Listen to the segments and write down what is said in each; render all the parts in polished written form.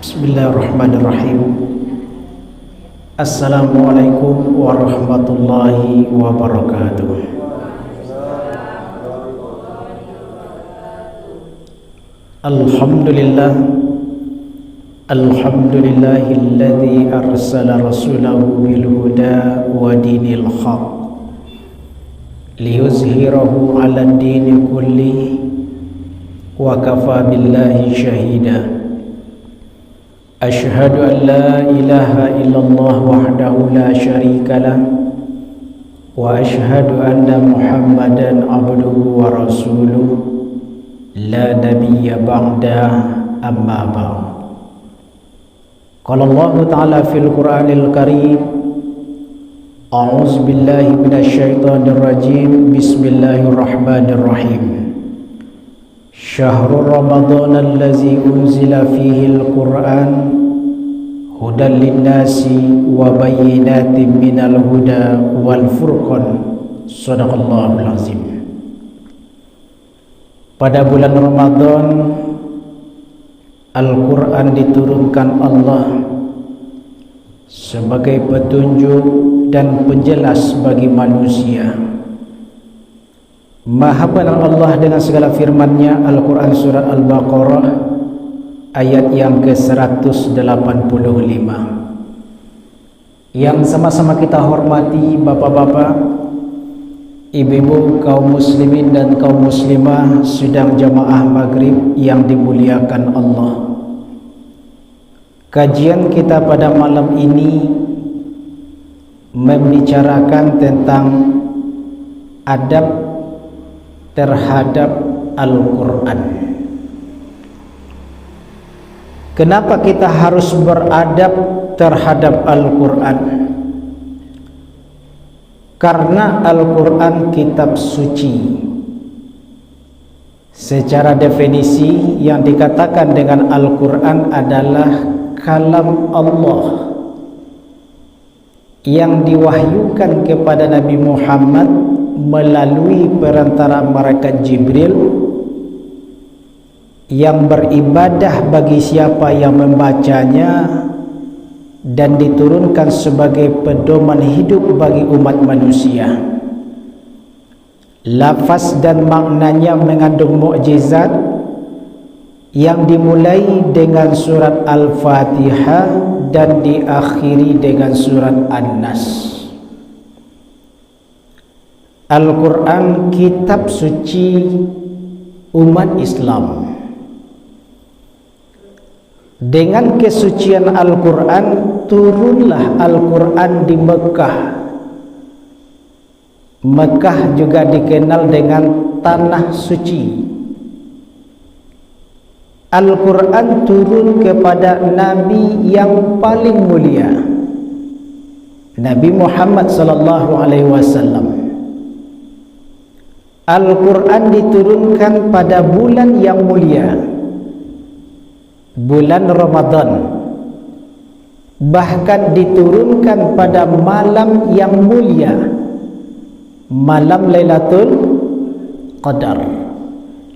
Bismillahirrahmanirrahim. Assalamualaikum warahmatullahi wabarakatuh. Alhamdulillah, alhamdulillahilladzi arsala rasulahu bil huda wa dinil haq liyuzhirahu 'alad dini kulli wa kafa billahi shahida. Ashhadu an la ilaha illallah wahdahu la syarika lah wa ashhadu anna Muhammadan abduhu wa rasuluh la nabiyya ba'da amma ba'd. Qala Allah ta'ala fil Qur'anil Karim, a'udzu billahi minasy syaithanir rajim, bismillahirrahmanirrahim. Syahrul Ramadan allazi unzila fihi al-Qur'an hudan linnasi wa bayyinatin minal huda wal furqan. Shadaqallahul azim. Pada bulan Ramadan Al-Quran diturunkan Allah sebagai petunjuk dan penjelas bagi manusia. Maha benar Allah dengan segala firman-Nya. Al-Quran Surah Al-Baqarah ayat yang ke-185, yang sama-sama kita hormati bapak-bapak, ibu-ibu, kaum muslimin dan kaum muslimah sidang jamaah maghrib yang dimuliakan Allah. Kajian kita pada malam ini membicarakan tentang adab terhadap Al-Quran. Kenapa kita harus beradab terhadap Al-Quran? Karena Al-Quran kitab suci. Secara definisi, yang dikatakan dengan Al-Quran adalah kalam Allah yang diwahyukan kepada Nabi Muhammad melalui perantara malaikat Jibril, yang beribadah bagi siapa yang membacanya dan diturunkan sebagai pedoman hidup bagi umat manusia. Lafaz dan maknanya mengandung mukjizat yang dimulai dengan surat Al-Fatihah dan diakhiri dengan surat An-Nas. Al-Quran kitab suci umat Islam. Dengan kesucian Al-Quran, turunlah Al-Quran di Mekah. Mekah juga dikenal dengan tanah suci. Al-Quran turun kepada Nabi yang paling mulia, Nabi Muhammad sallallahu alaihi wasallam. Al-Quran diturunkan pada bulan yang mulia, bulan Ramadan. Bahkan diturunkan pada malam yang mulia, malam Lailatul Qadar.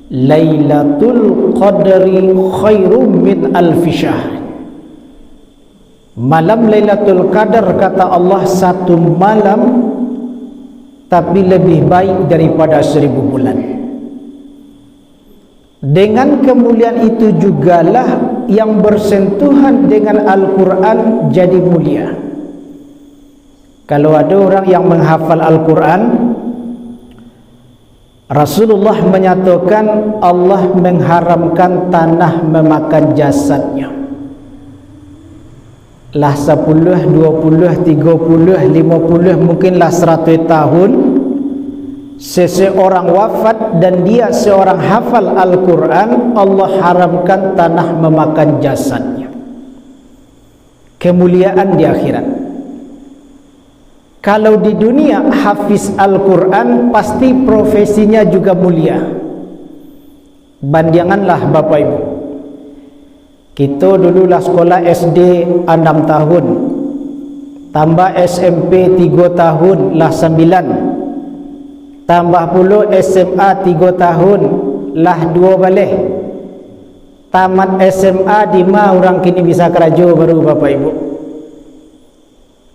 Lailatul Qadri khairum min alfi syahr. Malam Lailatul Qadar, kata Allah, satu malam tapi lebih baik daripada 1000 bulan. Dengan kemuliaan itu jugalah yang bersentuhan dengan Al-Quran jadi mulia. Kalau ada orang yang menghafal Al-Quran, Rasulullah menyatakan Allah mengharamkan tanah memakan jasadnya. Lah 10, 20, 30, 50, mungkinlah 100 tahun seseorang wafat dan dia seorang hafal Al-Quran, Allah haramkan tanah memakan jasadnya. Kemuliaan di akhirat. Kalau di dunia hafiz Al-Quran, pasti profesinya juga mulia. Bandinganlah Bapak Ibu, kita dululah sekolah SD 6 tahun, tambah SMP 3 tahun lah 9, tambah pula SMA 3 tahun lah 2 balik. tamat SMA di mana orang kini bisa kerajo baru Bapak Ibu.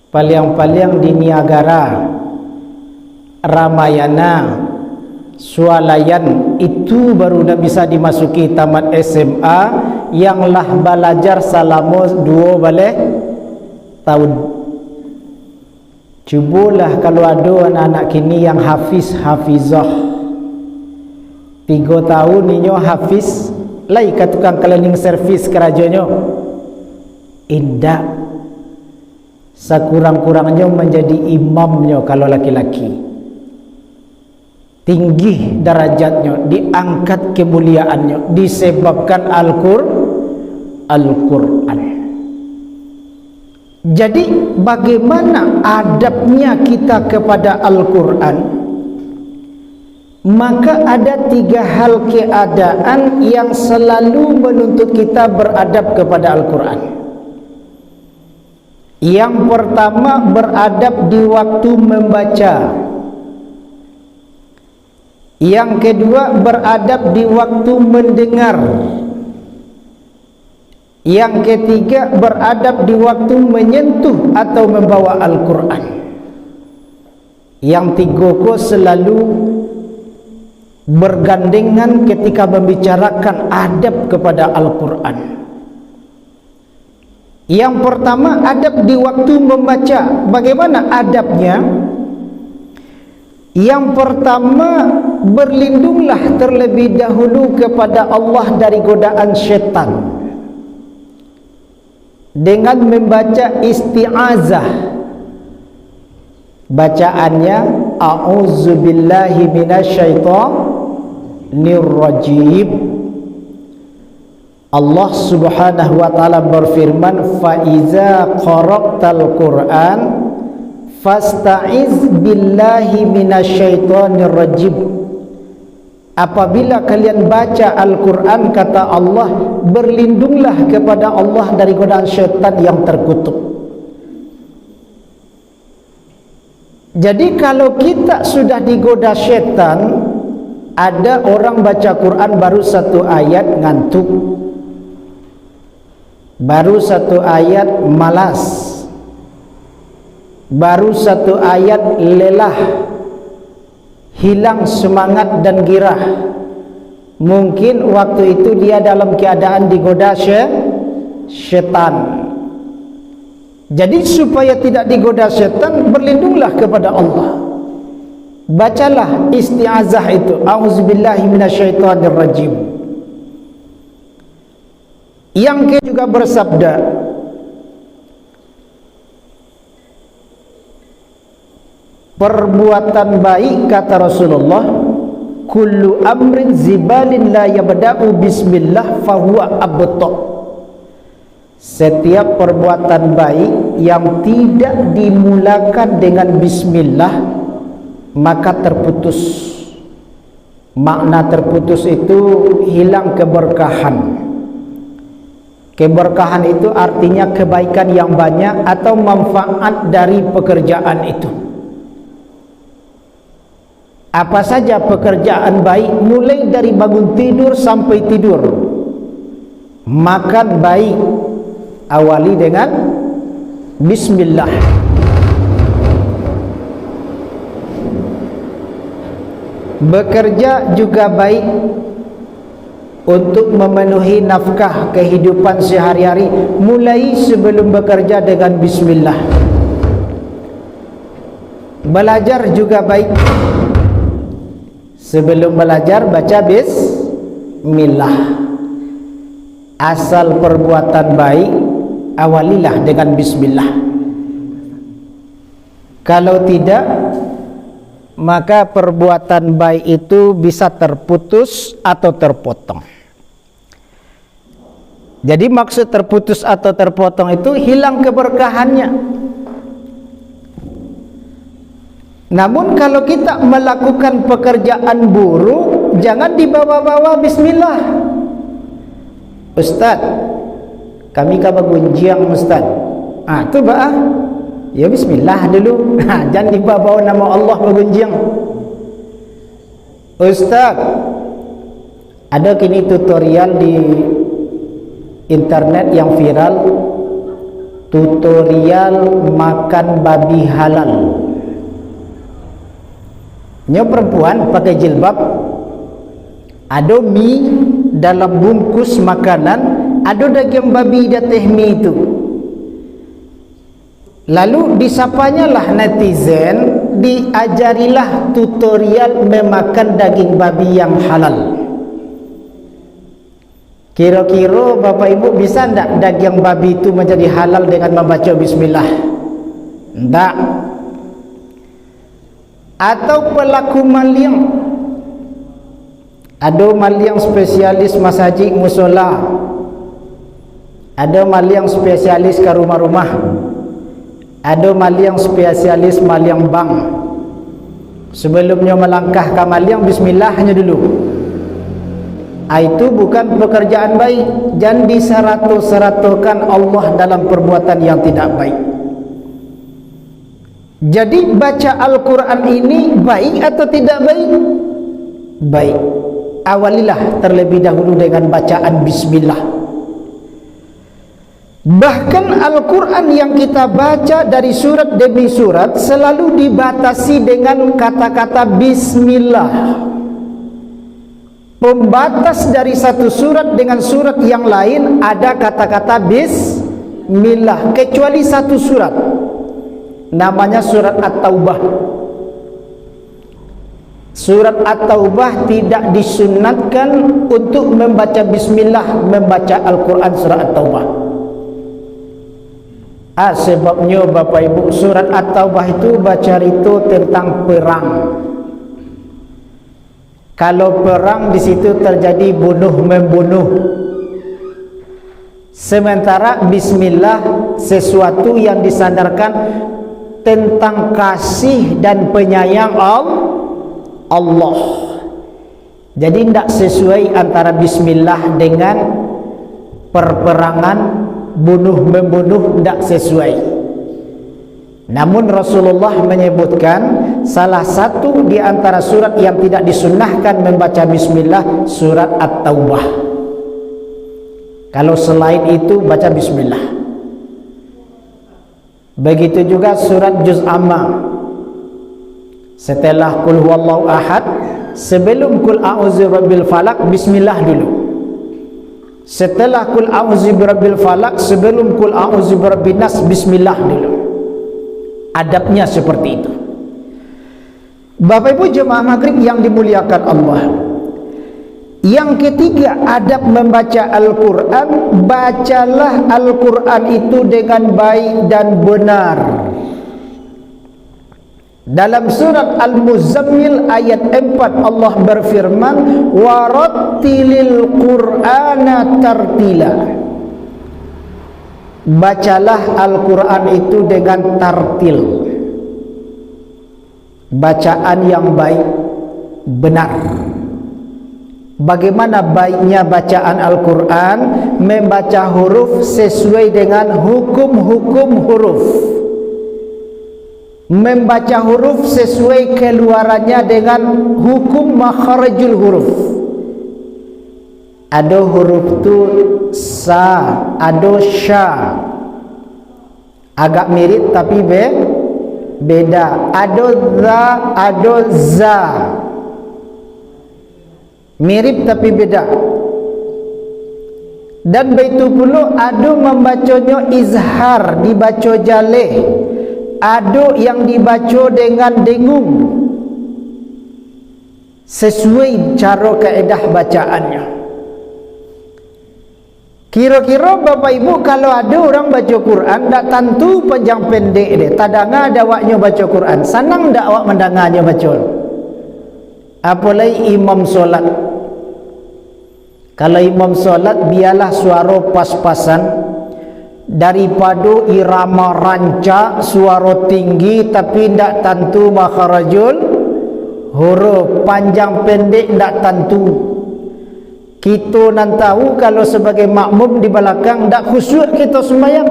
Paliang-paliang di Niagara, Ramayana, Swalayan itu baru dah bisa dimasuki tamat SMA yang lah belajar selama 2 balik tahun. Cubalah kalau ada anak-anak kini yang hafizah 3 tahun ninyo hafiz lai ka tukang cleaning service kerajanya indah, sekurang-kurangnya menjadi imamnya kalau laki-laki, tinggi derajatnya, diangkat kemuliaannya disebabkan Al-Quran. Jadi bagaimana adabnya kita kepada Al-Quran? Maka ada 3 hal keadaan yang selalu menuntut kita beradab kepada Al-Quran. Yang pertama, beradab di waktu membaca. Yang kedua, beradab di waktu mendengar. Yang ketiga, beradab di waktu menyentuh atau membawa Al-Quran. Yang 3 ko selalu bergandengan ketika membicarakan adab kepada Al-Quran. Yang pertama, adab di waktu membaca. Bagaimana adabnya? Yang pertama, berlindunglah terlebih dahulu kepada Allah dari godaan syaitan dengan membaca isti'azah. Bacaannya a'udzubillahi minasyaitonir rajim. Allah Subhanahu wa taala berfirman, fa iza qara'tal Qur'an fasta'iz billahi minasyaitonir rajim. Apabila kalian baca Al-Quran, kata Allah, berlindunglah kepada Allah dari godaan syaitan yang terkutuk. Jadi kalau kita sudah digoda syaitan, ada orang baca Quran baru 1 ayat ngantuk, baru 1 ayat malas, baru 1 ayat lelah, hilang semangat dan girah. Mungkin waktu itu dia dalam keadaan digoda syaitan. Jadi supaya tidak digoda syaitan, berlindunglah kepada Allah. Bacalah isti'azah itu, a'udzubillahi minasyaitonir rajim. Yang kedua juga bersabda, perbuatan baik, kata Rasulullah, kullu amrin zibalin la yabda'u bismillah fahuwa abta'. Setiap perbuatan baik yang tidak dimulakan dengan bismillah maka terputus. Makna terputus itu hilang keberkahan. Keberkahan itu artinya kebaikan yang banyak atau manfaat dari pekerjaan itu. Apa saja pekerjaan baik, mulai dari bangun tidur sampai tidur. Makan baik, awali dengan bismillah. Bekerja juga baik untuk memenuhi nafkah kehidupan sehari-hari, mulai sebelum bekerja dengan bismillah. Belajar juga baik, sebelum belajar baca bismillah. Asal perbuatan baik, awalilah dengan bismillah. Kalau tidak, maka perbuatan baik itu bisa terputus atau terpotong. Jadi maksud terputus atau terpotong itu hilang keberkahannya. Namun kalau kita melakukan pekerjaan buruk, jangan dibawa-bawa bismillah. Ustaz, kami kabar gunjiang Ustaz. Tu bah, ya bismillah dulu. Jangan dibawa nama Allah bergunjiang. Ustaz, ada kini tutorial di internet yang viral, tutorial makan babi halal. Nyo perempuan pakai jilbab, ada mie dalam bungkus makanan, ada daging babi di atas mie itu. Lalu disapanya lah netizen, diajarilah tutorial memakan daging babi yang halal. Kira-kira Bapak Ibu bisa tidak daging babi itu menjadi halal dengan membaca bismillah? Tidak. Atau pelaku maling, ada maling spesialis masjid musola, ada maling spesialis ke rumah-rumah, ada maling spesialis maling bank. Sebelumnya melangkah ke maling, bismillahnya dulu. Itu bukan pekerjaan baik. Jangan diseratus-seratukan Allah dalam perbuatan yang tidak baik. Jadi baca Al-Quran ini baik atau tidak baik? Baik. Awalilah terlebih dahulu dengan bacaan bismillah. Bahkan Al-Quran yang kita baca dari surat demi surat selalu dibatasi dengan kata-kata bismillah. Pembatas dari satu surat dengan surat yang lain ada kata-kata bismillah, kecuali satu surat, namanya surat At-Taubah. Surat At-Taubah tidak disunatkan untuk membaca bismillah membaca Al-Quran surat At-Taubah. Sebabnya Bapak Ibu, surat At-Taubah itu baca itu tentang perang. Kalau perang di situ terjadi bunuh membunuh. Sementara bismillah sesuatu yang disandarkan tentang kasih dan penyayang Allah. Jadi tidak sesuai antara bismillah dengan perperangan, bunuh membunuh, tidak sesuai. Namun Rasulullah menyebutkan salah satu di antara surat yang tidak disunnahkan membaca bismillah surat At-Taubah. Kalau selain itu baca bismillah. Begitu juga surat Juz Amma. Setelah Qul huwallahu ahad, sebelum Qul a'udzu birabbil falaq, bismillah dulu. Setelah Qul a'udzu birabbil falaq, sebelum Qul a'udzu birabbin nas, bismillah dulu. Adabnya seperti itu. Bapak Ibu jemaah maghrib yang dimuliakan Allah, yang ketiga adab membaca Al-Quran, bacalah Al-Quran itu dengan baik dan benar. Dalam surat Al-Muzammil ayat 4 Allah berfirman, warattilil Qur'ana tartila. Bacalah Al-Quran itu dengan tartil, bacaan yang baik, benar. Bagaimana baiknya bacaan Al-Quran? Membaca huruf sesuai dengan hukum-hukum huruf, membaca huruf sesuai keluarannya dengan hukum makharijul huruf. Ada huruf tu sa, ada sya, agak mirip tapi beda. Ada za, ada za, mirip tapi beda. Dan begitu pula ada membacanya izhar, dibaca jaleh, ada yang dibaca dengan dengung, sesuai cara kaedah bacaannya. Kira-kira Bapak Ibu kalau ada orang baca Quran, tak tentu panjang pendek dia, tak dengar ada awaknya baca Quran, senang tak awak mendengarnya baca. Apalagi imam solat. Kalau imam solat, biarlah suara pas-pasan, daripada irama rancak, suara tinggi tapi tak tentu makharajul huruf, panjang pendek tak tentu. Kita nan tahu kalau sebagai makmum di belakang tak khusyuk kita sembahyang.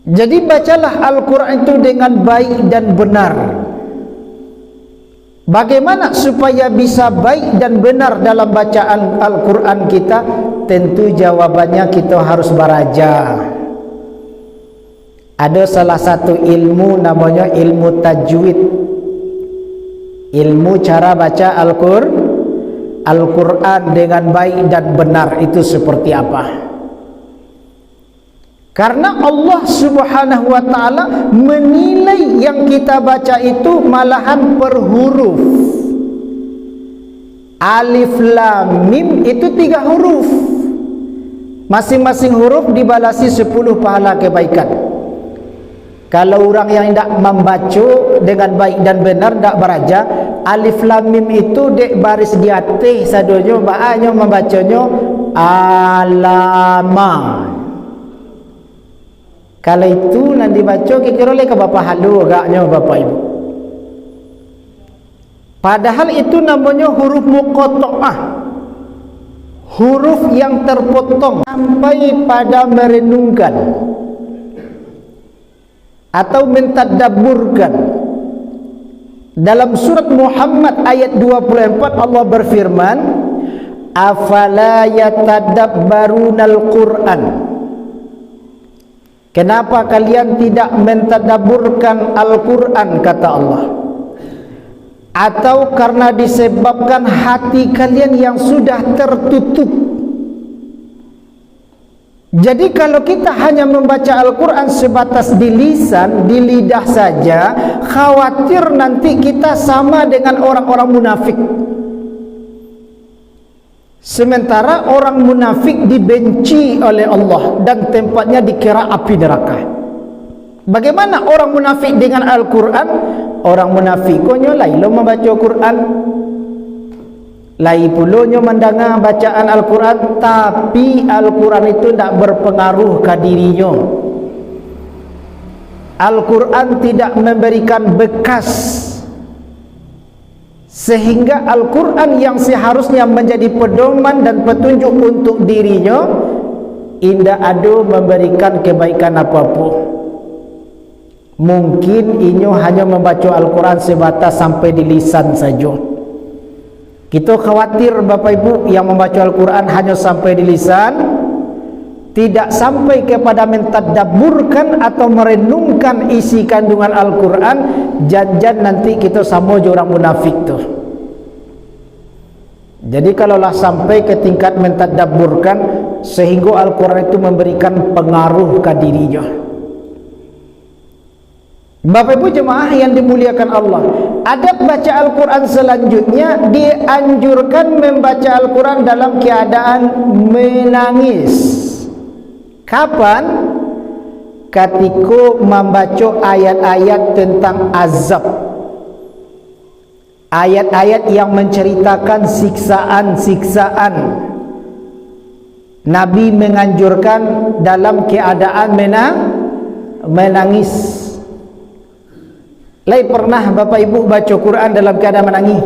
Jadi bacalah Al-Quran itu dengan baik dan benar. Bagaimana supaya bisa baik dan benar dalam bacaan Al-Quran kita? Tentu jawabannya kita harus belajar. Ada salah satu ilmu namanya ilmu tajwid, ilmu cara baca Al-Quran dengan baik dan benar itu seperti apa. Karena Allah Subhanahu wa ta'ala menilai yang kita baca itu malahan per huruf. Alif Lam Mim itu 3 huruf. Masing-masing huruf dibalasi 10 pahala kebaikan. Kalau orang yang tidak membaca dengan baik dan benar, tidak beraja, Alif Lam Mim itu dek baris di atas sadonya, baaknya membacanya alama. Kalau itu nanti baca kira oleh ke bapa halu agaknya bapa ibu. Padahal itu namanya huruf muqatta'ah, huruf yang terpotong sampai pada merenungkan atau mentadabburkan. Dalam surat Muhammad ayat 24 Allah berfirman, afala yatadabbarunal Qur'an. Kenapa kalian tidak mentadabburkan Al-Quran, kata Allah? Atau karena disebabkan hati kalian yang sudah tertutup. Jadi kalau kita hanya membaca Al-Quran sebatas di lisan, di lidah saja, khawatir nanti kita sama dengan orang-orang munafik. Sementara orang munafik dibenci oleh Allah dan tempatnya dikira api neraka. Bagaimana orang munafik dengan Al-Quran? Orang munafik konyo lain lo membaca Quran, lain pulonyo mendengar bacaan Al-Quran, tapi Al-Quran itu tidak berpengaruh ke dirinya. Al-Quran tidak memberikan bekas, sehingga Al-Quran yang seharusnya menjadi pedoman dan petunjuk untuk dirinya tidak ada memberikan kebaikan apapun. Mungkin inyo hanya membaca Al-Quran sebatas sampai di lisan saja. Kita khawatir Bapak Ibu yang membaca Al-Quran hanya sampai di lisan, tidak sampai kepada mentadabburkan atau merenungkan isi kandungan Al-Quran. Jangan nanti kita sama je orang munafik tu. Jadi kalaulah sampai ke tingkat mentadabburkan sehingga Al-Quran itu memberikan pengaruh ke dirinya. Bapak Ibu jemaah yang dimuliakan Allah, adab baca Al-Quran selanjutnya dianjurkan membaca Al-Quran dalam keadaan menangis. Kapan? Ketika membaca ayat-ayat tentang azab, ayat-ayat yang menceritakan siksaan-siksaan. Nabi menganjurkan dalam keadaan menangis. Lain pernah Bapak Ibu baca Quran dalam keadaan menangis?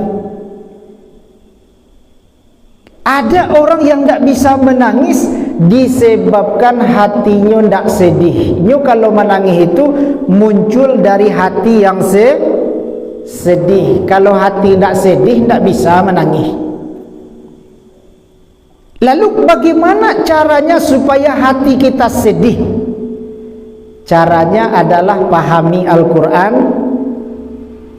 Ada orang yang tidak bisa menangis disebabkan hatinya tidak sedih. Nyo kalau menangis itu muncul dari hati yang sedih. Kalau hati tidak sedih tidak bisa menangis. Lalu bagaimana caranya supaya hati kita sedih? Caranya adalah pahami Al-Quran,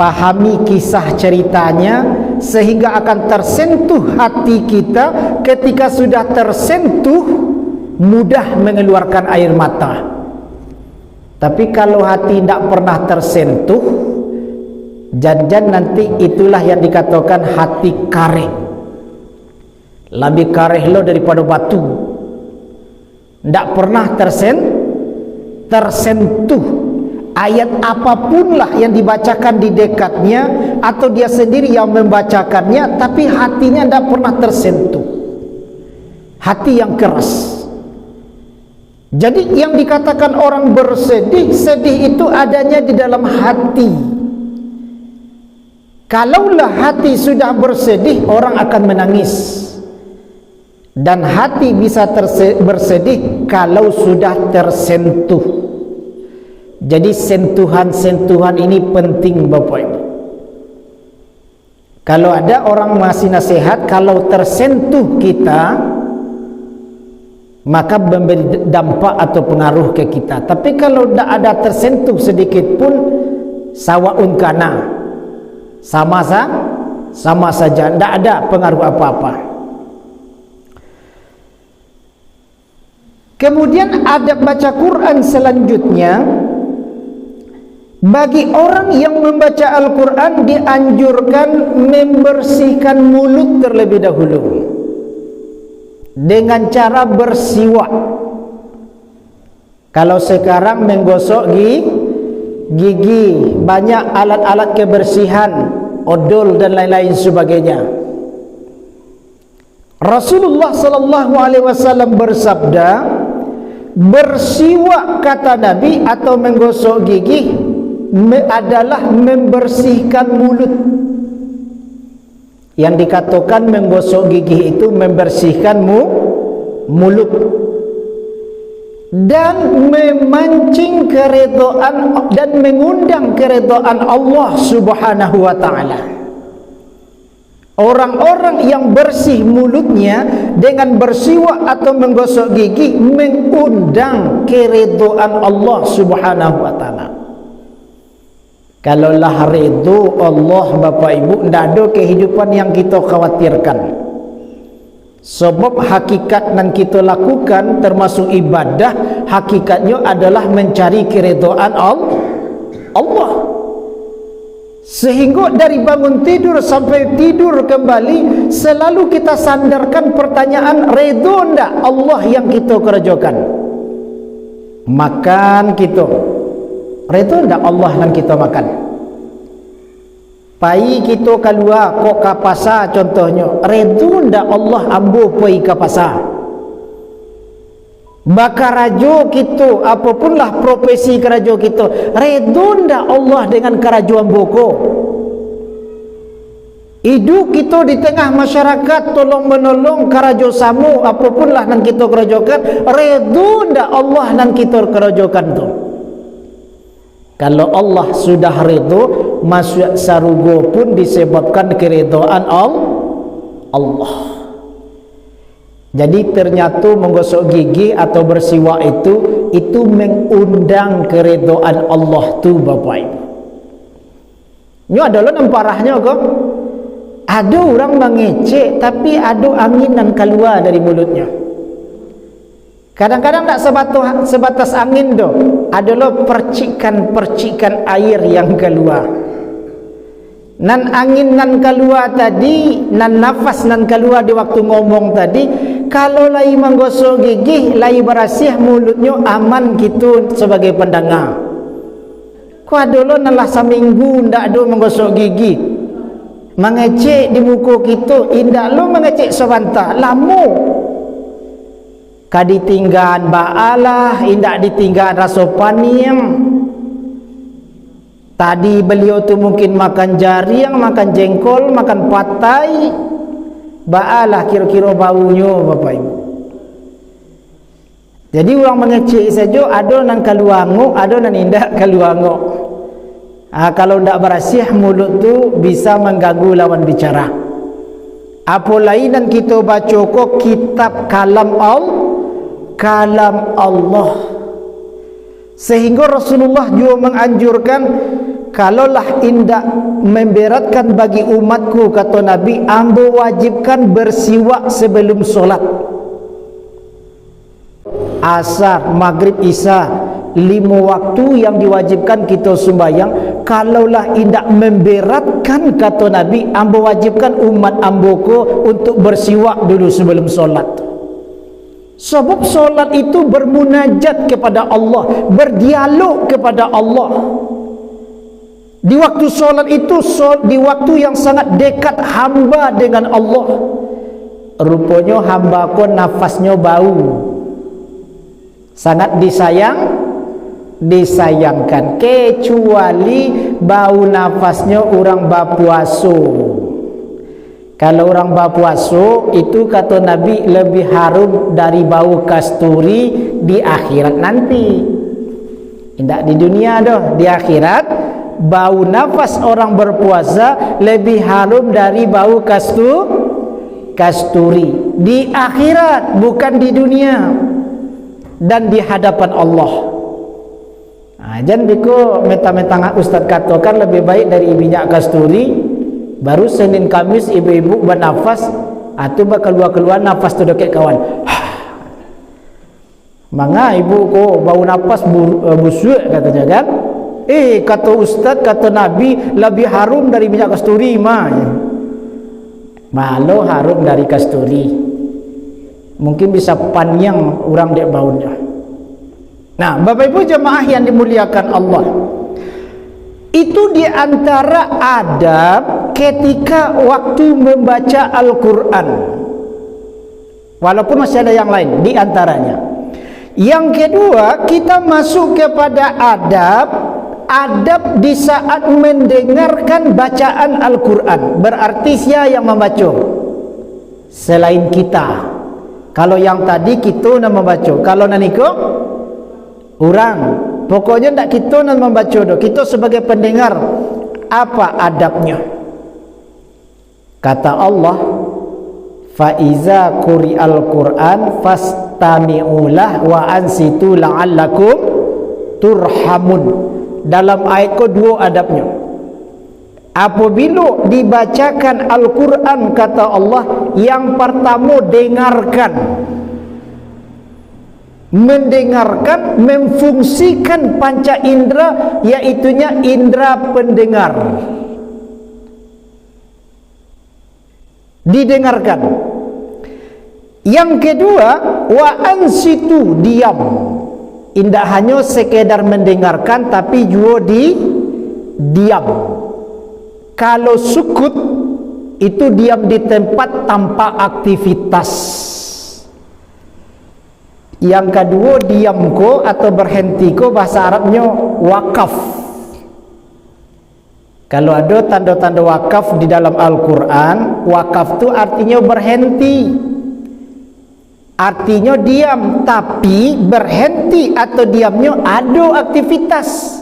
pahami kisah ceritanya, sehingga akan tersentuh hati kita. Ketika sudah tersentuh, mudah mengeluarkan air mata. Tapi kalau hati tidak pernah tersentuh, jangan nanti itulah yang dikatakan hati kareh. Lebih kareh lo daripada batu. Tidak pernah tersentuh. Ayat apapun lah yang dibacakan di dekatnya atau dia sendiri yang membacakannya, tapi hatinya tidak pernah tersentuh. Hati yang keras. Jadi yang dikatakan orang bersedih, sedih itu adanya di dalam hati. Kalaulah hati sudah bersedih, orang akan menangis. Dan hati bisa bersedih kalau sudah tersentuh. Jadi sentuhan-sentuhan ini penting Bapak Ibu. Kalau ada orang ngasih nasihat, kalau tersentuh kita, maka memberi dampak atau pengaruh ke kita. Tapi kalau tidak ada tersentuh sedikit pun, sawaun kana, sama saja, tidak ada pengaruh apa-apa. Kemudian adab baca Quran selanjutnya, bagi orang yang membaca Al-Quran dianjurkan membersihkan mulut terlebih dahulu dengan cara bersiwak. Kalau sekarang menggosok gigi, banyak alat-alat kebersihan, odol dan lain-lain sebagainya. Rasulullah sallallahu alaihi wasallam bersabda, bersiwak, kata Nabi, atau menggosok gigi adalah membersihkan mulut. Yang dikatakan menggosok gigi itu membersihkan mulut dan memancing keridhaan dan mengundang keridhaan Allah Subhanahu wa taala. Orang-orang yang bersih mulutnya dengan bersiwak atau menggosok gigi mengundang keridhaan Allah Subhanahu wa taala. Kalau lah ridho Allah, Bapak Ibu, tidak ada kehidupan yang kita khawatirkan. Sebab hakikat yang kita lakukan termasuk ibadah, hakikatnya adalah mencari keridhaan Allah. Sehingga dari bangun tidur sampai tidur kembali selalu kita sandarkan pertanyaan, ridho ndak Allah yang kita kerjakan? Makan kita, ridho ndak Allah yang kita makan? Pai kita keluar kok ke pasar contohnya, ridho ndak Allah ambuh pai ke pasar? Bakar rajo kita, apapunlah profesi kerajo kita, ridho ndak Allah dengan kerajuan boko? Hidup kita di tengah masyarakat tolong menolong kerajo samu, apapunlah yang kita kerajokan, ridho ndak Allah yang kita kerajokan tu? Kalau Allah sudah ridho, masuk sarugo pun disebabkan keridhaan Allah. Jadi ternyata menggosok gigi atau bersiwak itu mengundang keridhaan Allah tu, Bapak Ibu. Ini adalah namparahnya kok. Ada orang mengecek tapi ada angin yang keluar dari mulutnya. Kadang-kadang tak sebatas angin tu, adalah percikan-percikan air yang keluar. Nan angin nan keluar tadi, nan nafas nan keluar di waktu ngomong tadi, kalau lagi menggosok gigi, lagi bersih mulutnya, aman gitu sebagai pendengar. Kau ada nalah seminggu ndak ada menggosok gigi, mengecek di muka kita, indak lo mengecek sebentar, lama. Kaditinggan baalah, indak ditinggal rasa paniam. Tadi beliau tu mungkin makan jaring, makan jengkol, makan patai, baalah kira-kira baunya, Bapak Ibu. Jadi orang mengecek saja, ada yang keluar ngok, ada yang indak keluar ngok. Kalau tidak bersih mulut tu bisa mengganggu lawan bicara. Apa lain dan kita baca kok kitab kalam Allah. Sehingga Rasulullah juga menganjurkan, kalaulah indak memberatkan bagi umatku, kata Nabi, ambo wajibkan bersiwak sebelum solat. Asar, maghrib, isya, 5 waktu yang diwajibkan kita sembahyang. Kalaulah indak memberatkan, kata Nabi, ambo wajibkan umat amboko untuk bersiwak dulu sebelum solat. Sebab solat itu bermunajat kepada Allah, berdialog kepada Allah. Di waktu solat itu, di waktu yang sangat dekat hamba dengan Allah. Rupanya hamba ko nafasnya bau, sangat disayangkan, kecuali bau nafasnya orang berpuasa. Kalau orang berpuasa itu, kata Nabi, lebih harum dari bau kasturi di akhirat nanti. Tidak di dunia dah, di akhirat bau nafas orang berpuasa lebih harum dari bau kasturi di akhirat, bukan di dunia, dan di hadapan Allah. Jangan biku meta-meta Ustaz katakan lebih baik dari minyak kasturi, baru Senin Kamis ibu-ibu bernafas atau bakal keluar nafas tu dekat kawan. Manga ibu ko bau nafas busuk katanya kan. Kata Ustaz, kata Nabi lebih harum dari minyak kasturi mah. Malu harum dari kasturi. Mungkin bisa panjang orang dek baunya. Nah, Bapak Ibu jemaah yang dimuliakan Allah, itu diantara adab ketika waktu membaca Al-Quran. Walaupun masih ada yang lain diantaranya. Yang kedua, kita masuk kepada adab di saat mendengarkan bacaan Al-Quran. Berarti siapa yang membaca? Selain kita. Kalau yang tadi kita nak membaca, kalau naniko orang, pokoknya tak kita nak membaca doh. Kita sebagai pendengar, apa adabnya? Kata Allah, fa iza quri'al Qur'an fastami'ulah wa ansitu la'allakum turhamun. Dalam ayat kedua adabnya, apabila dibacakan Al-Quran, kata Allah, yang pertama dengarkan. Mendengarkan, memfungsikan panca indera, yaitunya indera pendengar. Didengarkan. Yang kedua, wa ansitu, diam. Tidak hanya sekedar mendengarkan, tapi juga diam. Kalau sukut, itu diam di tempat tanpa aktivitas. Yang kedua, diam ko atau berhenti ko, bahasa Arabnya wakaf. Kalau ada tanda-tanda wakaf di dalam Al-Quran, wakaf itu artinya berhenti. Artinya diam, tapi berhenti atau diamnya ada aktivitas.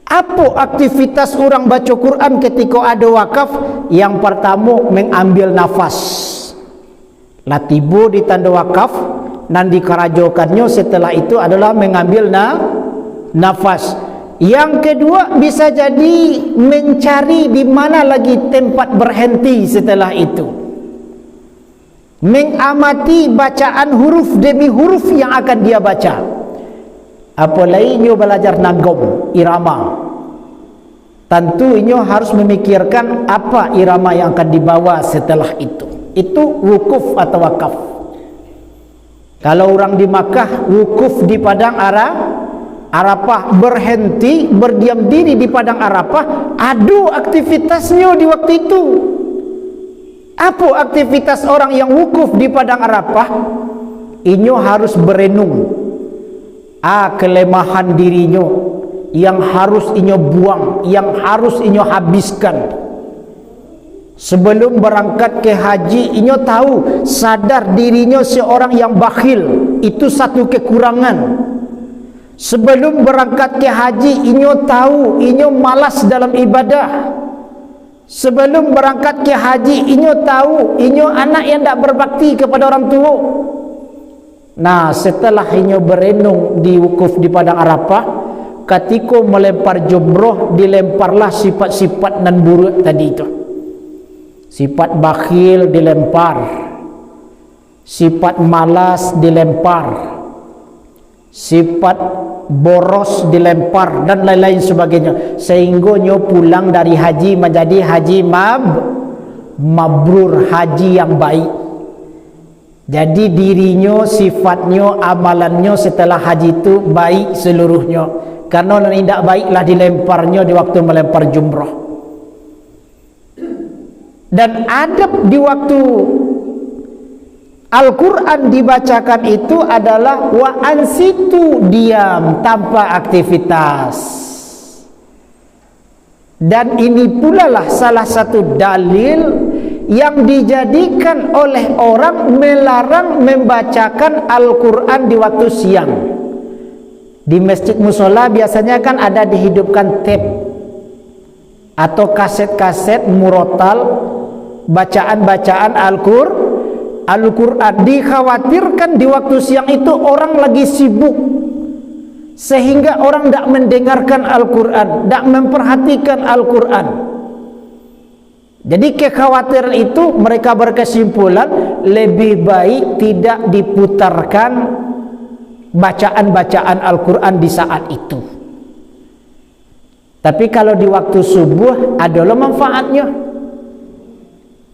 Apa aktivitas orang baca Quran ketika ada wakaf? Yang pertama, mengambil nafas. Latibu di tanda wakaf, dan dikerajokannya setelah itu adalah mengambil nafas. Yang kedua, bisa jadi mencari di mana lagi tempat berhenti setelah itu. Mengamati bacaan huruf demi huruf yang akan dia baca. Apa lainnya belajar nagom, irama. Tentu ini harus memikirkan apa irama yang akan dibawa setelah itu. Itu wukuf atau wakaf. Kalau orang di Makkah wukuf di padang Arafah, berhenti, berdiam diri di padang Arafah, ada aktivitasnya di waktu itu. Apa aktivitas orang yang wukuf di padang Arafah? Inyo harus berenung. Kelemahan dirinya yang harus inyo buang, yang harus inyo habiskan. Sebelum berangkat ke haji, inyo tahu, sadar dirinya seorang yang bakhil. Itu satu kekurangan. Sebelum berangkat ke haji, inyo tahu, inyo malas dalam ibadah. Sebelum berangkat ke haji, inyo tahu, inyo anak yang tak berbakti kepada orang tua. Nah, setelah inyo berenung di wukuf di padang Arafah, ketika melempar jumroh, dilemparlah sifat-sifat nan buruk tadi itu. Sifat bakhil dilempar, sifat malas dilempar, sifat boros dilempar, dan lain-lain sebagainya, sehingga nyo pulang dari haji menjadi haji mabrur, haji yang baik. Jadi dirinya, sifatnya, amalannya setelah haji itu baik seluruhnya, karena tidak baiklah dilemparnya di waktu melempar jumrah. Dan adab di waktu Al-Quran dibacakan itu adalah wa ansitu, diam tanpa aktivitas. Dan ini pula lah salah satu dalil yang dijadikan oleh orang melarang membacakan Al-Quran di waktu siang. Di masjid musola biasanya kan ada dihidupkan tape atau kaset-kaset murotal bacaan-bacaan Al-Quran. Dikhawatirkan di waktu siang itu orang lagi sibuk, sehingga orang tidak mendengarkan Al-Quran, tidak memperhatikan Al-Quran. Jadi kekhawatiran itu mereka berkesimpulan lebih baik tidak diputarkan bacaan-bacaan Al-Quran di saat itu. Tapi kalau di waktu subuh adalah manfaatnya.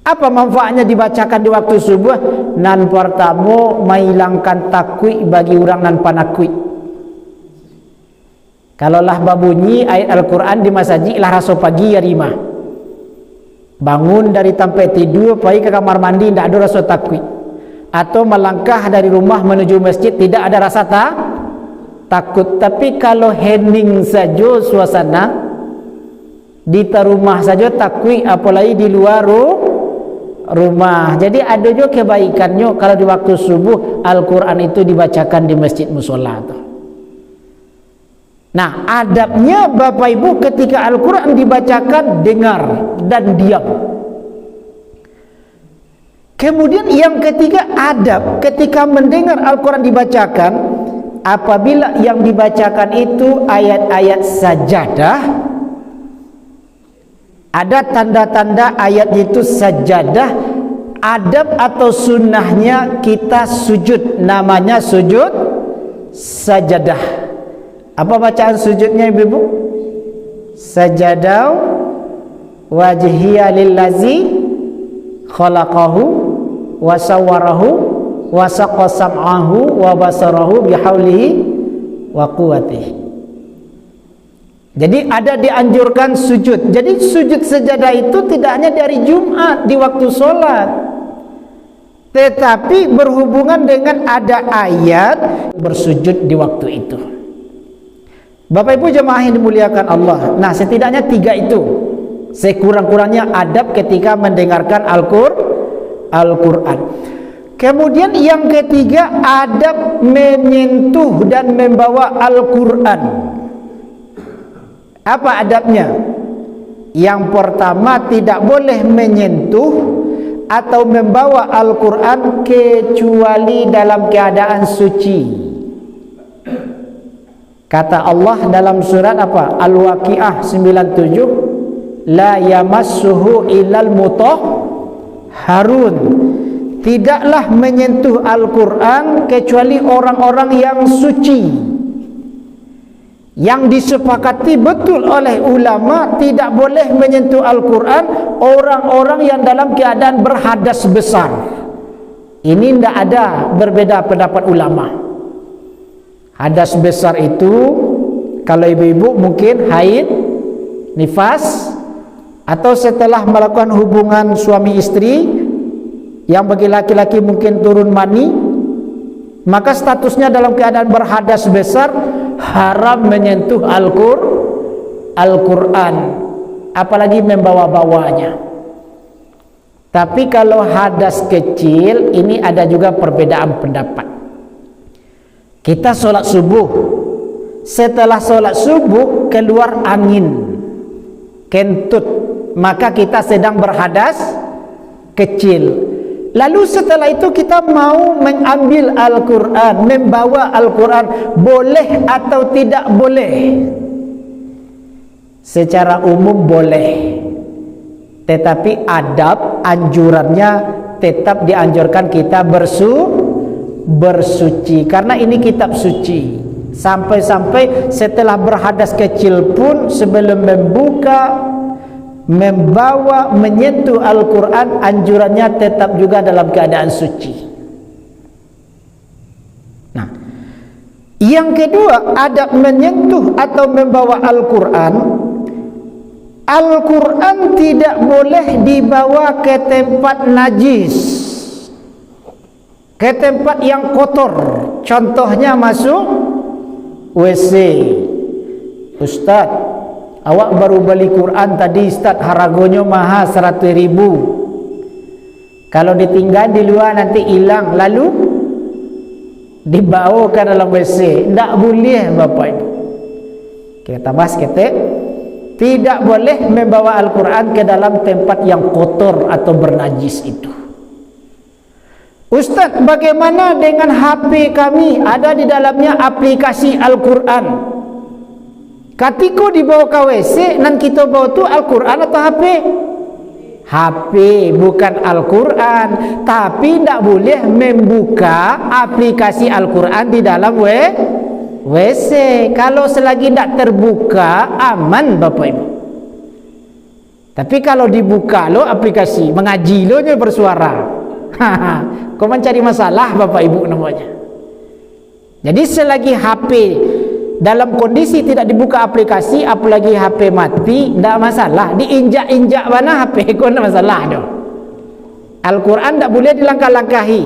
Apa manfaatnya dibacakan di waktu subuh? Nan pertama menghilangkan takwi bagi orang nan panakwi. Kalaulah babunyi ayat Al-Quran di masjid lah rasa pagi ya rima. Bangun dari tempat tidur pergi ke kamar mandi tidak ada rasa takwi. Atau melangkah dari rumah menuju masjid tidak ada rasa takut. Tapi kalau hening saja suasana di rumah saja takwi, apalagi di luar rumah. Jadi ada juga kebaikannya kalau di waktu subuh Al-Quran itu dibacakan di masjid musola. Nah, adabnya Bapak Ibu ketika Al-Quran dibacakan, dengar dan diam. Kemudian yang ketiga, adab ketika mendengar Al-Quran dibacakan, apabila yang dibacakan itu ayat-ayat sajadah, ada tanda-tanda ayat itu sajadah, adab atau sunnahnya kita sujud, namanya sujud sajadah. Apa bacaan sujudnya Ibu? Sajadah wajhiya lillazi khalaqahu wa sawwarahu wa saqa sam'ahu wa basarahu bihaulihi wa quwwatihi. Jadi ada dianjurkan sujud. Jadi sujud sajadah itu tidak hanya dari Jumat di waktu sholat, tetapi berhubungan dengan ada ayat bersujud di waktu itu. Bapak Ibu jemaah yang dimuliakan Allah. Nah, setidaknya 3 itu sekurang-kurangnya adab ketika mendengarkan Al-Quran. Kemudian yang ketiga, adab menyentuh dan membawa Al-Quran. Apa adabnya? Yang pertama, tidak boleh menyentuh atau membawa Al-Quran kecuali dalam keadaan suci. Kata Allah dalam surat apa? Al-Waqiah 97, la yamassuhu illal mutahharun. Tidaklah menyentuh Al-Quran kecuali orang-orang yang suci. Yang disepakati betul oleh ulama, tidak boleh menyentuh Al-Quran orang-orang yang dalam keadaan berhadas besar. Ini tidak ada berbeda pendapat ulama. Hadas besar itu kalau ibu-ibu mungkin haid, nifas, atau setelah melakukan hubungan suami istri, yang bagi laki-laki mungkin turun mani, maka statusnya dalam keadaan berhadas besar, haram menyentuh Al-Quran, apalagi membawa-bawanya. Tapi kalau hadas kecil, ini ada juga perbedaan pendapat. Kita sholat subuh, setelah sholat subuh keluar angin kentut, maka kita sedang berhadas kecil. Lalu setelah itu kita mau mengambil Al-Quran, membawa Al-Quran, boleh atau tidak boleh? Secara umum boleh, tetapi adab anjurannya tetap dianjurkan kita bersuci, karena ini kitab suci. Sampai-sampai setelah berhadas kecil pun sebelum membuka, membawa, menyentuh Al-Quran, anjurannya tetap juga dalam keadaan suci. Nah, yang kedua, adab menyentuh atau membawa Al-Quran. Al-Quran tidak boleh dibawa ke tempat najis, ke tempat yang kotor. Contohnya masuk WC. Ustaz, awak baru beli Quran tadi Ustaz, harganya mahal 100.000. Kalau ditinggal di luar nanti hilang, lalu dibawa ke dalam WC. Tidak boleh Bapak Ibu. Kita bahas ketek. Tidak boleh membawa Al-Quran ke dalam tempat yang kotor atau bernajis itu. Ustaz, bagaimana dengan HP kami? Ada di dalamnya aplikasi Al-Quran. Ketika dibawa ke WC, dan kita bawa tu Al-Quran atau HP? HP, bukan Al-Quran. Tapi tidak boleh membuka aplikasi Al-Quran di dalam WC. Kalau selagi tidak terbuka, aman Bapak Ibu. Tapi kalau dibuka lo aplikasi, mengaji lo nya bersuara, kau mencari masalah Bapak Ibu namanya. Jadi selagi HP dalam kondisi tidak dibuka aplikasi, apalagi HP mati, tidak masalah. Diinjak-injak mana HP kau, tidak masalah dong. Al-Quran tidak boleh dilangkah-langkahi.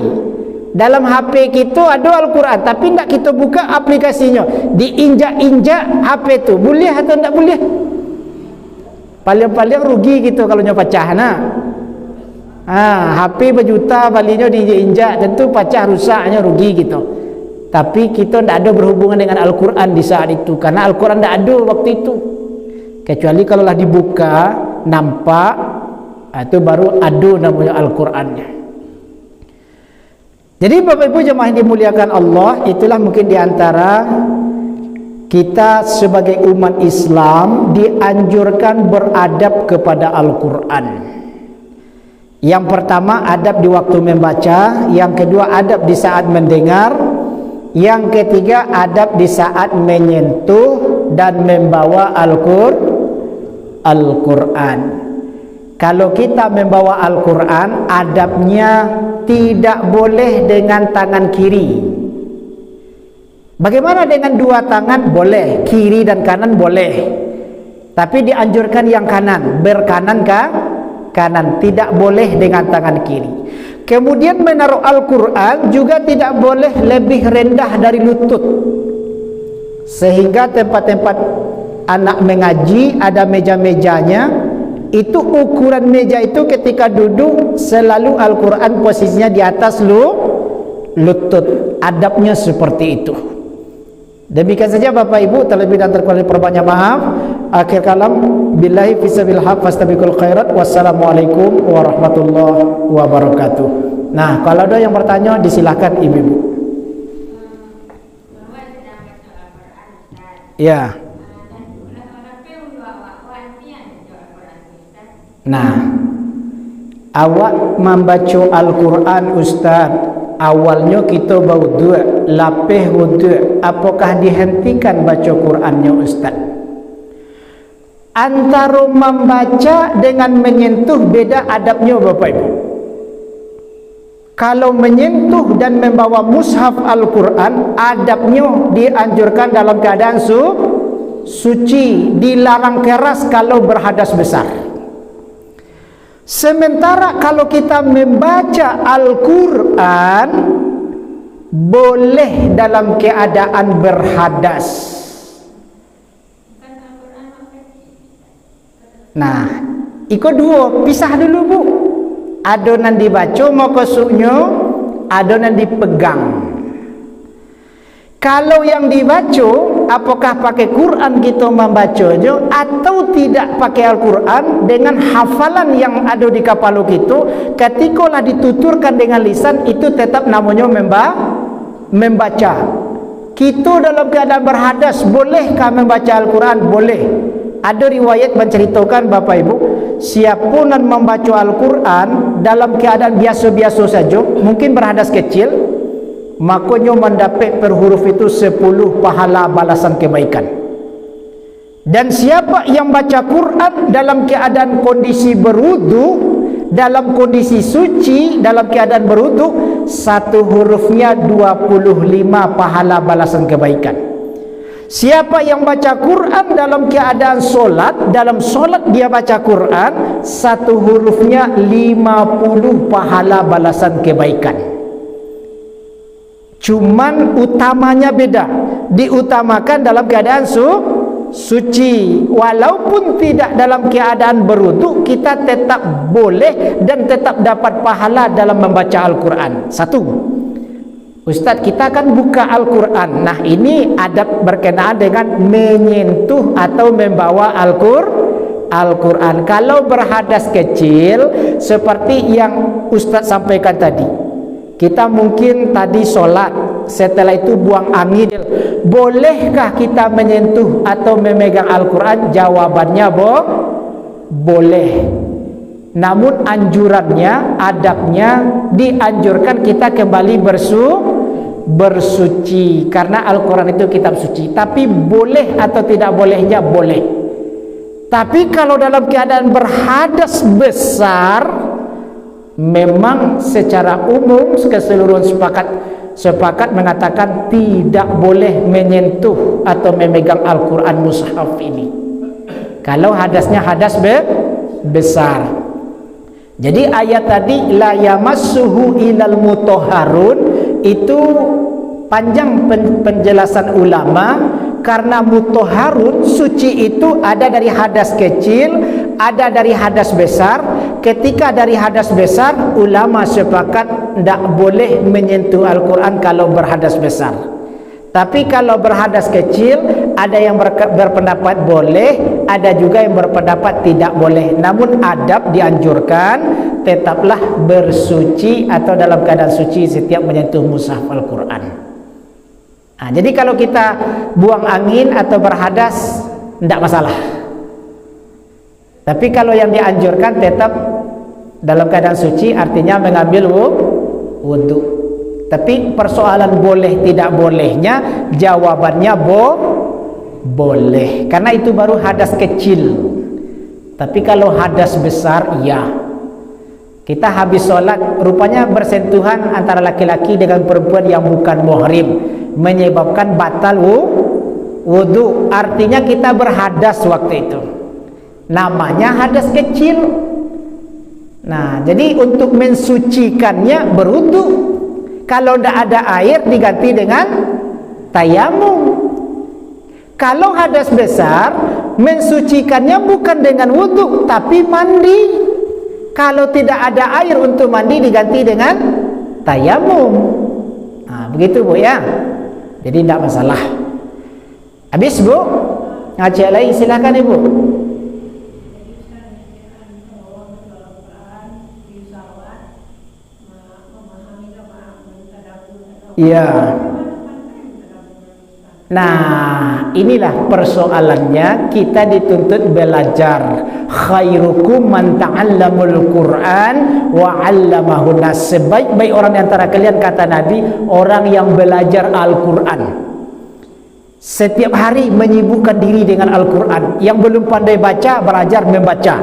Dalam HP kita ada Al-Quran, tapi tidak kita buka aplikasinya. Diinjak-injak HP tu, boleh atau tidak boleh? Paling-paling rugi gitu kalau nyoba pecah nak. HP berjuta, balinya diinjak, tentu pecah, rusaknya, rugi gitu. Tapi kita tidak ada berhubungan dengan Al-Quran di saat itu, karena Al-Quran tidak ada waktu itu. Kecuali kalau lah dibuka, nampak, itu baru ada namanya Al-Qurannya. Jadi Bapak Ibu jemaah yang dimuliakan Allah, itulah mungkin diantara kita sebagai umat Islam dianjurkan beradab kepada Al-Quran. Yang pertama, adab di waktu membaca. Yang kedua, adab di saat mendengar. Yang ketiga, adab di saat menyentuh dan membawa Al-Quran. Kalau kita membawa Al-Quran, adabnya tidak boleh dengan tangan kiri. Bagaimana dengan dua tangan? Boleh, kiri dan kanan boleh. Tapi dianjurkan yang kanan, berkanan ke kanan, tidak boleh dengan tangan kiri. Kemudian menaruh Al-Quran juga tidak boleh lebih rendah dari lutut, sehingga tempat-tempat anak mengaji ada meja-mejanya. Itu ukuran meja itu ketika duduk selalu Al-Quran posisinya di atas lutut. Adabnya seperti itu. Demikian saja Bapak Ibu, terlebih dan terkurang perbanyak maaf. Akhir kalam, billahi fissabil haq fastabiqul khairat. Wassalamualaikum warahmatullahi wabarakatuh. Nah, kalau ada yang bertanya disilakan Ibu-ibu. Ya. Nah, awak membaca Al-Quran Ustaz, awalnya kita berwudu, lapih wudu, apakah dihentikan baca Qurannya Ustaz? Antara membaca dengan menyentuh beda adabnya Bapak Ibu. Kalau menyentuh dan membawa mushaf Al-Quran, adabnya dianjurkan dalam keadaan suci, dilarang keras kalau berhadas besar. Sementara kalau kita membaca Al-Quran boleh dalam keadaan berhadas. Nah, ikut dua, pisah dulu Bu. Adonan dibaca mau kesuknya, adonan dipegang. Kalau yang dibaca, apakah pakai Quran kita membacanya atau tidak pakai Al-Quran, dengan hafalan yang ada di kepala kita, ketikalah dituturkan dengan lisan, itu tetap namanya membaca. Kita dalam keadaan berhadas, bolehkah membaca Al-Quran? Boleh. Ada riwayat menceritakan Bapak Ibu, siapa yang membaca Al-Quran dalam keadaan biasa-biasa saja, mungkin berhadas kecil, makanya mendapat per huruf itu 10 pahala balasan kebaikan. Dan siapa yang baca Quran dalam keadaan kondisi berwudu, dalam kondisi suci, dalam keadaan berwudu, satu hurufnya 25 pahala balasan kebaikan. Siapa yang baca Quran dalam keadaan solat, dalam solat dia baca Quran, satu hurufnya 50 pahala balasan kebaikan. Cuman utamanya beda, diutamakan dalam keadaan suci. Walaupun tidak dalam keadaan berwudu, kita tetap boleh dan tetap dapat pahala dalam membaca Al-Quran. Satu, Ustaz, kita kan buka Al-Quran. Nah, ini adab berkenaan dengan menyentuh atau membawa Al-Quran. Al-Quran. Kalau berhadas kecil seperti yang Ustaz sampaikan tadi, kita mungkin tadi solat, setelah itu buang angin, bolehkah kita menyentuh atau memegang Al-Quran? Jawabannya boleh. Namun anjurannya, adabnya dianjurkan kita kembali bersuci, karena Al-Quran itu kitab suci. Tapi boleh atau tidak bolehnya? Boleh. Tapi kalau dalam keadaan berhadas besar, memang secara umum keseluruhan sepakat mengatakan tidak boleh menyentuh atau memegang Al-Quran mushaf ini kalau hadasnya hadas besar. Jadi ayat tadi la yamassuhu ilal mutahharun itu panjang penjelasan ulama, karena mutahharun suci itu ada dari hadas kecil, ada dari hadas besar. Ketika dari hadas besar, ulama sepakat tidak boleh menyentuh Al-Quran kalau berhadas besar. Tapi kalau berhadas kecil, ada yang berpendapat boleh, ada juga yang berpendapat tidak boleh. Namun adab dianjurkan, tetaplah bersuci atau dalam keadaan suci setiap menyentuh mushaf Al-Quran. Nah, jadi kalau kita buang angin atau berhadas tidak masalah. Tapi kalau yang dianjurkan tetap dalam keadaan suci, artinya mengambil wudhu. Tapi persoalan boleh tidak bolehnya, jawabannya boleh, karena itu baru hadas kecil. Tapi kalau hadas besar, ya. Kita habis sholat, rupanya bersentuhan antara laki-laki dengan perempuan yang bukan muhrim, menyebabkan batal wudhu. Artinya kita berhadas waktu itu, namanya hadas kecil. Nah, jadi untuk mensucikannya berwudhu. Kalau tidak ada air diganti dengan tayamum. Kalau hadas besar, mensucikannya bukan dengan wudhu tapi mandi. Kalau tidak ada air untuk mandi diganti dengan tayamum. Nah, begitu Bu ya. Jadi tidak masalah. Habis Bu? Ngaji lagi silakan Ibu. Iya. Nah, inilah persoalannya, kita dituntut belajar. Khairukum man ta'allamul Qur'an wa 'allamahu nas. Sebaik-baik orang di antara kalian, kata Nabi, orang yang belajar Al-Qur'an. Setiap hari menyibukkan diri dengan Al-Qur'an. Yang belum pandai baca, belajar membaca.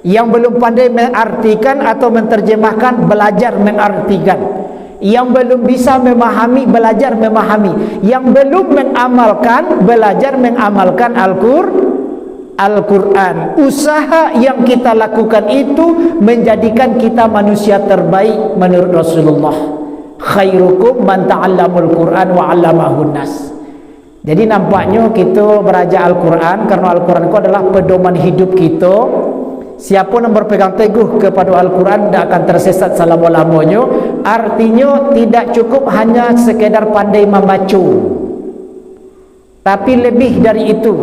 Yang belum pandai mengartikan atau menerjemahkan, belajar mengartikan. Yang belum bisa memahami, belajar memahami. Yang belum mengamalkan, belajar mengamalkan Al-Quran. Usaha yang kita lakukan itu menjadikan kita manusia terbaik menurut Rasulullah. Khairukum man ta'allamul Quran wa 'allamahun nas. Jadi nampaknya kita belajar Al-Quran, karena Al-Quran itu adalah pedoman hidup kita. Siapa yang berpegang teguh kepada Al-Quran tidak akan tersesat selama-lamanya. Artinya tidak cukup hanya sekedar pandai membaca, tapi lebih dari itu,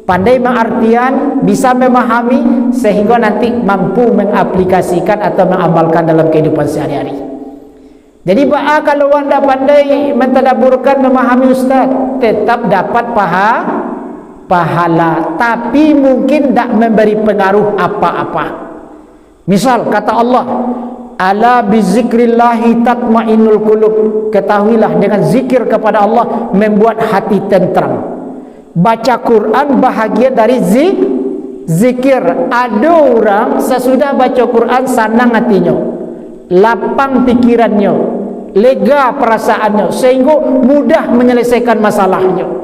pandai mengartian, bisa memahami, sehingga nanti mampu mengaplikasikan atau mengamalkan dalam kehidupan sehari-hari. Jadi kalau anda pandai mentadabburkan, memahami Ustaz, tetap dapat pahala, tapi mungkin tidak memberi pengaruh apa-apa. Misal kata Allah, ala bizikrillahi tatmainnul qulub. Ketahuilah, dengan zikir kepada Allah membuat hati tentram. Baca Quran bahagian dari zikir. Ada orang sesudah baca Quran senang hatinya, lapang pikirannya, lega perasaannya, sehingga mudah menyelesaikan masalahnya.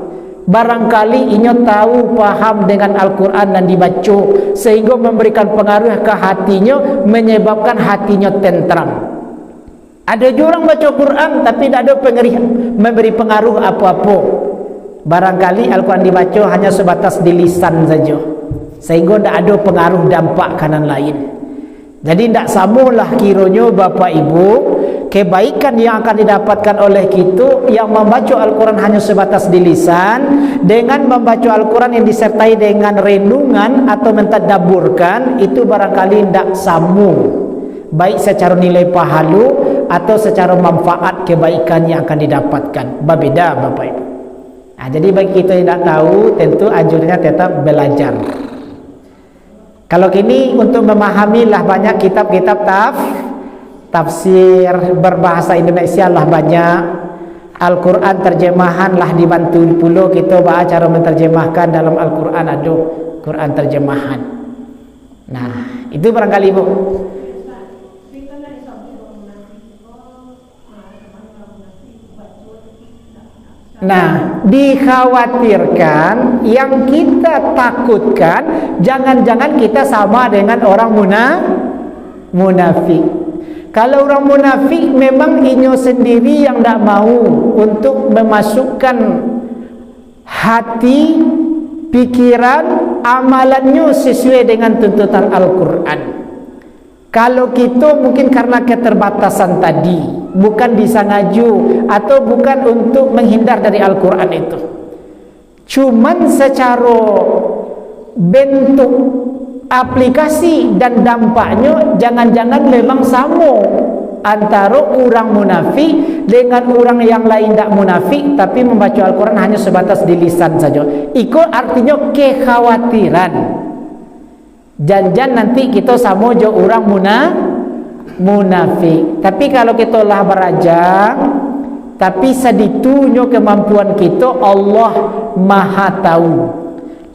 Barangkali inya tahu, paham dengan Al-Quran dan dibaca, sehingga memberikan pengaruh ke hatinya, menyebabkan hatinya tentram. Ada juga orang baca Quran tapi tidak ada memberi pengaruh apa-apa. Barangkali Al-Quran dibaca hanya sebatas di lisan saja, sehingga tidak ada pengaruh dampak kanan lain. Jadi tidak samalah kiranya Bapak Ibu, kebaikan yang akan didapatkan oleh kita yang membaca Al-Quran hanya sebatas di lisan, dengan membaca Al-Quran yang disertai dengan renungan atau mentadabburkan, itu barangkali tidak sama, baik secara nilai pahala atau secara manfaat kebaikan yang akan didapatkan. Berbeda Bapak Ibu. Nah, jadi bagi kita yang tidak tahu, tentu anjurnya tetap belajar. Kalau kini untuk memahami lah banyak kitab-kitab tafsir berbahasa Indonesia lah banyak. Al-Quran terjemahan lah dibantu pula kita baca cara menterjemahkan dalam Al-Quran, ada Quran terjemahan. Nah, itu barangkali Bu. Nah, dikhawatirkan, yang kita takutkan jangan-jangan kita sama dengan orang munafik. Kalau orang munafik memang inyo sendiri yang tidak mau untuk memasukkan hati, pikiran, amalannya sesuai dengan tuntutan Al-Quran. Kalau kita mungkin karena keterbatasan tadi, bukan disangaju atau bukan untuk menghindar dari Al-Quran itu, cuman secara bentuk aplikasi dan dampaknya jangan-jangan memang sama antara orang munafik dengan orang yang lain tidak munafik tapi membaca Al-Quran hanya sebatas di lisan saja. Itu artinya kekhawatiran jangan nanti kita sama je orang munafik. Tapi kalau kita lah berajang, tapi seditunya kemampuan kita, Allah Maha tahu.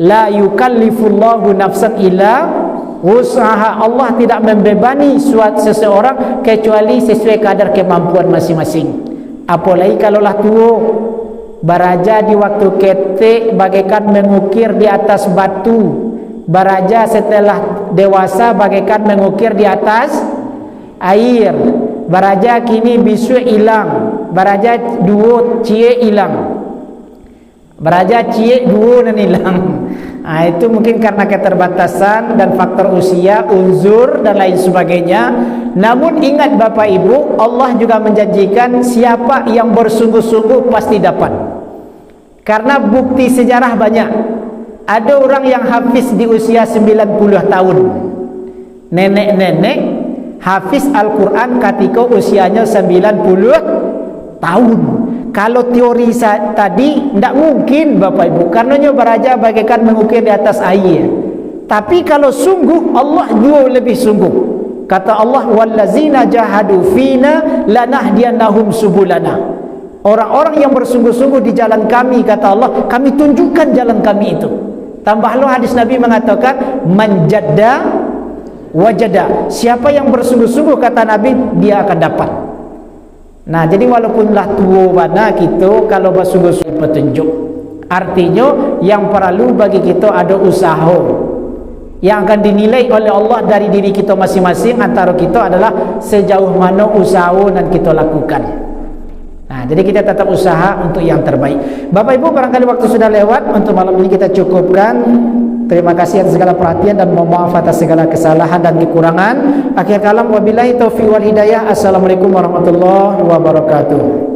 La yukallifullahu nafsan illa wus'aha. Allah tidak membebani seseorang kecuali sesuai kadar kemampuan masing-masing. Apalagi kalau lah tua, baraja di waktu ketik bagaikan mengukir di atas batu, baraja setelah dewasa bagaikan mengukir di atas air. Baraja kini bisu hilang, baraja dua cie hilang, baraja cie dua dan hilang. Nah, itu mungkin karena keterbatasan dan faktor usia, uzur dan lain sebagainya. Namun ingat Bapak Ibu, Allah juga menjanjikan siapa yang bersungguh-sungguh pasti dapat. Karena bukti sejarah banyak. Ada orang yang hafiz di usia 90 tahun, nenek-nenek hafiz Al-Quran ketika usianya 90 tahun. Kalau teori tadi tidak mungkin Bapak Ibu, karena beraja bagaikan mengukir di atas air. Tapi kalau sungguh, Allah jauh lebih sungguh. Kata Allah, wallazina jahadu fina lanahdiyannahum subulana. Orang-orang yang bersungguh-sungguh di jalan kami, kata Allah, kami tunjukkan jalan kami itu. Tambahlah hadis Nabi mengatakan, manjadda wajada. Siapa yang bersungguh-sungguh, kata Nabi, dia akan dapat. Nah, jadi walaupunlah tua mana kita, kalau bersungguh-sungguh petunjuk, artinya yang perlu bagi kita ada usaha yang akan dinilai oleh Allah dari diri kita masing-masing. Antara kita adalah sejauh mana usaha yang kita lakukan. Nah, jadi kita tetap usaha untuk yang terbaik. Bapak Ibu, barangkali waktu sudah lewat, untuk malam ini kita cukupkan. Terima kasih atas segala perhatian dan mohon maaf atas segala kesalahan dan kekurangan. Akhir kalam, wabillahi taufiq wal hidayah. Assalamualaikum warahmatullahi wabarakatuh.